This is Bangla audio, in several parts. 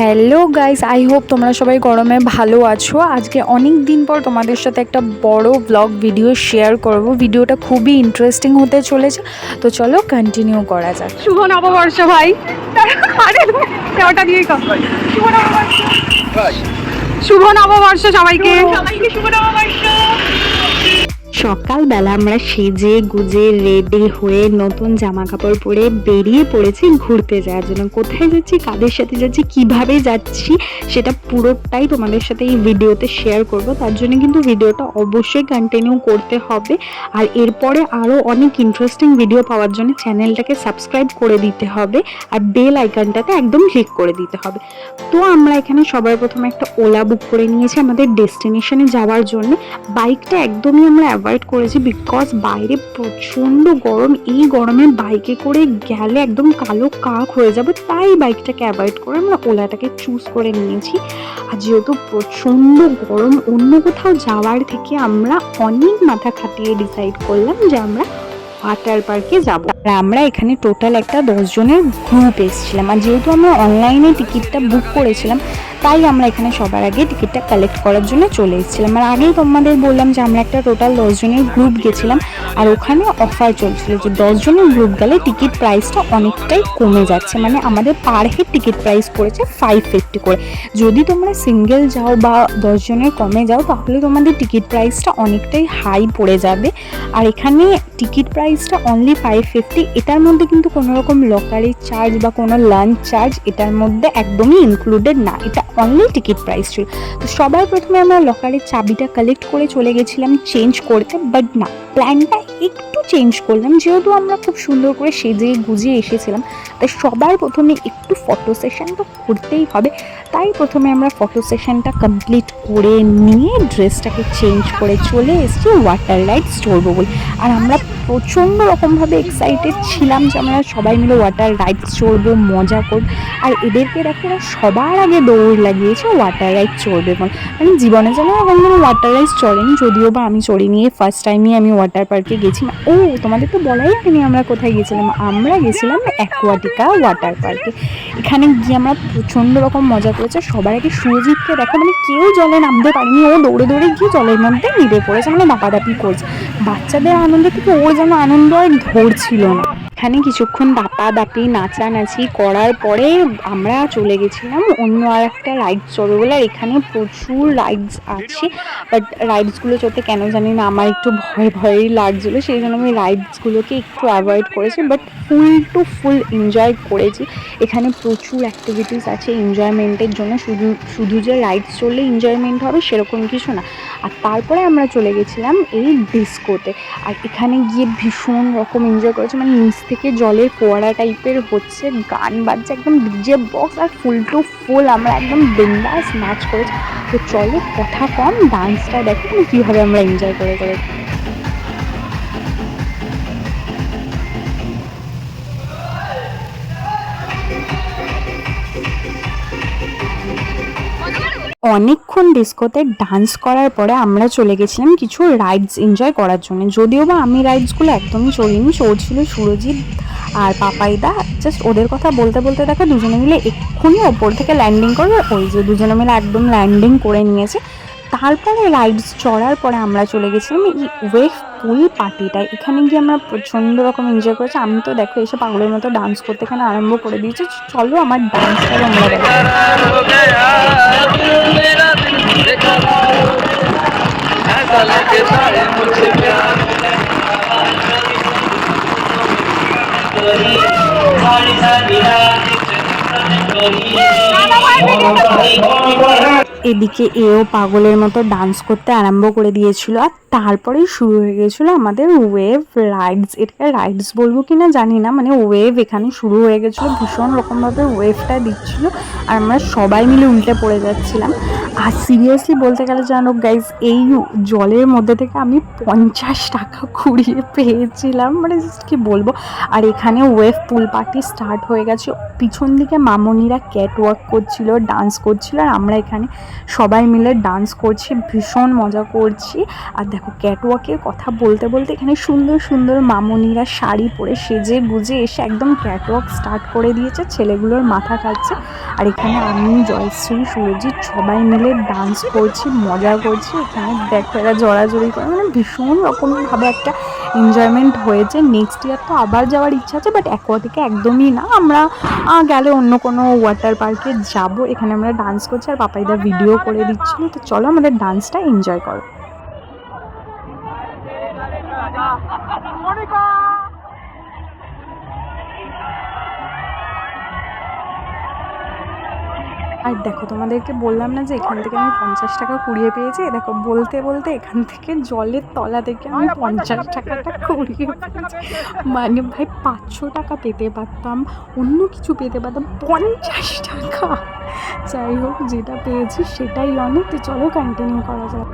হ্যালো গাইস, আই হোপ তোমরা সবাই গরমে ভালো আছো। আজকে অনেক দিন পর তোমাদের সাথে একটা বড় ব্লগ ভিডিও শেয়ার করব। ভিডিওটা খুবই ইন্টারেস্টিং হতে চলেছে, তো চলো কন্টিনিউ করা যাক। শুভ নববর্ষ ভাই। আরে ওটা দিয়েই কম। শুভ নববর্ষ, শুভ নববর্ষ সবাইকে। সবাইকে শুভ নববর্ষ। সকালবেলা আমরা সেজে গুজে রেডি হয়ে নতুন জামা কাপড় পরে বেরিয়ে পড়েছি ঘুরতে যাওয়ার জন্য। কোথায় যাচ্ছি, কাদের সাথে যাচ্ছি, কিভাবে যাচ্ছি সেটা পুরোটাই তোমাদের সাথে এই ভিডিওতে শেয়ার করব। তার জন্য কিন্তু ভিডিওটা অবশ্যই কন্টিনিউ করতে হবে। আর এরপরে আরও অনেক ইন্টারেস্টিং ভিডিও পাওয়ার জন্য চ্যানেলটাকে সাবস্ক্রাইব করে দিতে হবে আর বেল আইকনটাতে একদম ক্লিক করে দিতে হবে। তো আমরা এখানে সবার প্রথমে একটা ওলা বুক করে নিয়েছি আমাদের ডেস্টিনেশনে যাওয়ার জন্য। বাইকটা একদমই আমরা অ্যাভয়েড করেছি বিকজ বাইরে প্রচণ্ড গরম। এই গরমে বাইকে করে গেলে একদম কালো কাক হয়ে যাবে, তাই বাইকটাকে অ্যাভয়েড করে আমরা ওলাটাকে চুজ করে নিয়েছি। আর যেহেতু প্রচণ্ড গরম, অন্য কোথাও যাওয়ার থেকে আমরা অনেক মাথা খাটিয়ে ডিসাইড করলাম যে আমরা ওয়াটার পার্কে যাবো। আর আমরা এখানে টোটাল একটা 10 জনের গ্রুপ এসেছিলাম। আর যেহেতু আমরা অনলাইনে টিকিটটা বুক করেছিলাম, তাই আমরা এখানে সবার আগে টিকিটটা কালেক্ট করার জন্য চলে এসেছিলাম। আর আগেই তোমাদের বললাম যে আমরা একটা টোটাল 10 জনের গ্রুপ গেছিলাম, আর ওখানে অফার চলছিল যে 10 জনের গ্রুপ গেলে টিকিট প্রাইসটা অনেকটাই কমে যাচ্ছে। মানে আমাদের পার হেড টিকিট প্রাইস পড়েছে 550 করে। যদি তোমরা সিঙ্গেল যাও বা 10 জনের কমে যাও, তাহলে তোমাদের টিকিট প্রাইসটা অনেকটাই হাই পড়ে যাবে। আর এখানে টিকিট প্রাইসটা অনলি 550। এটার মধ্যে কিন্তু কোনো রকম লকারি চার্জ বা কোনো লাঞ্চ চার্জ এটার মধ্যে একদমই ইনক্লুডেড না, এটা অনলি টিকিট প্রাইস ছিল। তো সবার প্রথমে আমরা লকারের চাবিটা কালেক্ট করে চলে গেছিলাম চেঞ্জ করতে, বাট না, প্ল্যানটা একটু চেঞ্জ করলাম। যেহেতু আমরা খুব সুন্দর করে সেজে গুজিয়ে এসেছিলাম, তাই সবার প্রথমে একটু ফটো সেশন তো করতেই হবে। তাই প্রথমে আমরা ফটো সেশনটা কমপ্লিট করে নিয়ে ড্রেসটাকে চেঞ্জ করে চলে এসেছি ওয়াটার রাইডস চড়বো বলে। আর আমরা প্রচণ্ড রকমভাবে এক্সাইটেড ছিলাম যে আমরা সবাই মিলে ওয়াটার রাইডস চড়বো, মজা করব। আর এদেরকে দেখে ওরা সবার আগে দৌড় লাগিয়েছে ওয়াটার রাইড চড়বে বলে। মানে জীবনে যেন এখন কোনো ওয়াটার রাইডস চড়েনি, যদিও বা আমি চড়িনি, ফার্স্ট টাইমই আমি ওয়াটার পার্কে গেছি। ও তোমাদের তো বলাই হয়নি আমরা কোথায় গেছিলাম। আমরা গেছিলাম অ্যাকোয়াটিকা ওয়াটার পার্কে। এখানে গিয়ে আমরা প্রচণ্ড রকম মজা করেছে। সবার আগে সুরজিৎকে দেখো, মানে কেউ জলে নামতে পারেনি, ও দৌড়ে দৌড়ে গিয়ে জলের মধ্যে নেমে পড়েছে, মানে দাপাদাপি করছে। বাচ্চাদের আনন্দ থেকে ওর যেন আনন্দ আর ধরছিল না। এখানে কিছুক্ষণ দাপাদাপি নাচানাচি করার পরে আমরা চলে গেছিলাম অন্য আর একটা রাইডস চড়বে বলে। আর এখানে প্রচুর রাইডস আছে, বাট রাইডসগুলো চড়তে কেন জানি না আমার একটু ভয়ই লাগছিলো, সেই জন্য আমি রাইডসগুলোকে একটু অ্যাভয়েড করেছি। But full to full enjoy করেছি। এখানে প্রচুর অ্যাক্টিভিটিস আছে এনজয়মেন্টের জন্য, শুধু যে রাইডস চললে এনজয়মেন্ট হবে সেরকম কিছু না। আর তারপরে আমরা চলে গেছিলাম এই ডিস্কোতে। আর এখানে গিয়ে ভীষণ রকম এনজয় করেছি। মানে নিচ থেকে জলের ফোয়ারা টাইপের হচ্ছে, গান বাজছে, একদম DJ box, R full to ফুল আমরা একদম বিন্দাস নাচ করেছি। তো চলো কথা কম, ডান্সটা দেখো কীভাবে আমরা এনজয় করে। অনেকক্ষণ ডিস্কোতে ডান্স করার পরে আমরা চলে গেছিলাম কিছু রাইডস এনজয় করার জন্য। যদিও বা আমি রাইডসগুলো একদমই চড়িনি, চড়ছিল সুরজিৎ আর পাপাইদা। জাস্ট ওদের কথা বলতে বলতে দেখো দুজনে মিলে এক্ষুনি ওপর থেকে ল্যান্ডিং করবে, ওই যে দুজনে মিলে একদম ল্যান্ডিং করে নিয়েছে। তারপরে রাইডস চড়ার পরে আমরা চলে গেছিলাম এই ওয়েভ পুল পার্টিটায়। এখানে গিয়ে আমরা প্রচণ্ড রকম এনজয় করেছি। আমি তো দেখো এসে পাগলের মতো ডান্স করতে এখানে আরম্ভ করে দিয়েছি। চলো আমার ডান্সটা আমরা দেখো। এদিকে এও পাগলের মতো ডান্স করতে আরম্ভ করে দিয়েছিল। আর তারপরেই শুরু হয়ে গেছিলো আমাদের ওয়েভ রাইডস। এটাকে রাইডস বলবো কিনা জানি না, মানে ওয়েভ এখানে শুরু হয়ে গেছিলো। ভীষণ রকমভাবে ওয়েভটা দিচ্ছিলো আর আমরা সবাই মিলে উল্টে পড়ে যাচ্ছিলাম। আর সিরিয়াসলি বলতে গেলে জানো গাইজ, এই জলের মধ্যে থেকে আমি 50 টাকা কুড়িয়ে পেয়েছিলাম, মানে জাস্ট কি বলবো। আর এখানে ওয়েভ পুল পার্টি স্টার্ট হয়ে গেছে, পিছন দিকে মামনিরা ক্যাট ওয়াক করছিল, ডান্স করছিল, আর আমরা এখানে সবাই মিলে ডান্স করছি, ভীষণ মজা করছি। আর দেখো ক্যাট ওয়াকের কথা বলতে বলতে এখানে সুন্দর সুন্দর মামনিরা শাড়ি পরে সেজে গুজে এসে একদম ক্যাট ওয়াক স্টার্ট করে দিয়েছে, ছেলেগুলোর মাথা খাচ্ছে। আর এখানে আমি, জয়শ্রী, সুরজিৎ সবাই মিলে ডান্স করছি, মজা করছি। এখানে দেখো এরা জড়াজড়ি করে, মানে ভীষণ রকমভাবে একটা এনজয়মেন্ট হয়েছে। নেক্সট ইয়ার তো আবার যাওয়ার ইচ্ছা আছে, বাট অ্যাকোয়াটিকে একদমই না, আমরা গেলে অন্য কোনো ওয়াটার পার্কে যাব। এখানে আমরা ডান্স করছি আর পাপাইদা ভিডিও করে দিচ্ছিল। তো চলো আমাদের ডান্সটা এনজয় করো। আর দেখো তোমাদেরকে বললাম না যে এখান থেকে আমি 50 টাকা কুড়িয়ে পেয়েছি, দেখো বলতে বলতে এখান থেকে জলের তলা থেকে আমি 50 টাকাটা কুড়িয়ে পেয়েছি। মানে ভাই 500 টাকা পেতে পারতাম, অন্য কিছু পেতে পারতাম, 50 টাকা। যাই হোক, যেটা পেয়েছি সেটাই অনেক। তো চলো কন্টিনিউ করা যাক।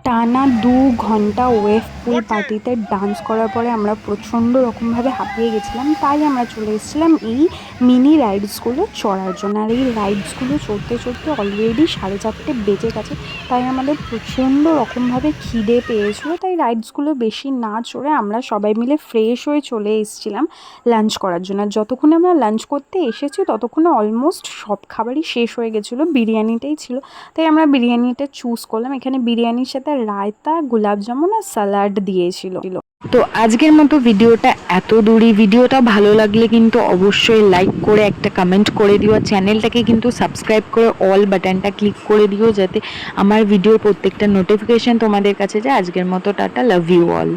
টানা 2 ঘন্টা ওয়েভ পুল পার্টিতে ডান্স করার পরে আমরা প্রচণ্ড রকমভাবে হাঁপিয়ে গেছিলাম, তাই আমরা চলে এসেছিলাম এই মিনি রাইডসগুলো চড়ার জন্য। আর এই রাইডসগুলো চড়তে চড়তে অলরেডি 4:30 বেজে গেছে, তাই আমাদের প্রচণ্ড রকমভাবে খিদে পেয়েছিল। তাই রাইডসগুলো বেশি না চড়ে আমরা সবাই মিলে ফ্রেশ হয়ে চলে এসেছিলাম লাঞ্চ করার জন্য। আর যতক্ষণে আমরা লাঞ্চ করতে এসেছি ততক্ষণে অলমোস্ট সব খাবারই শেষ হয়ে গেছিলো, বিরিয়ানিটাই ছিল, তাই আমরা বিরিয়ানিটা চুজ করলাম। এখানে বিরিয়ানির সাথে রায়তা, গোলাপ জামুন আর স্যালাড দিয়েছিল। তো আজকের মতো ভিডিওটা এত দূরই। ভিডিওটা ভালো লাগলে কিন্তু অবশ্যই লাইক করে একটা কমেন্ট করে দিও, আর চ্যানেলটাকে কিন্তু সাবস্ক্রাইব করে অল বাটনটা ক্লিক করে দিও, যাতে আমার ভিডিওর প্রত্যেকটা নোটিফিকেশন তোমাদের কাছে যায়। আজকের মতো টাটা, লাভ ইউ অল।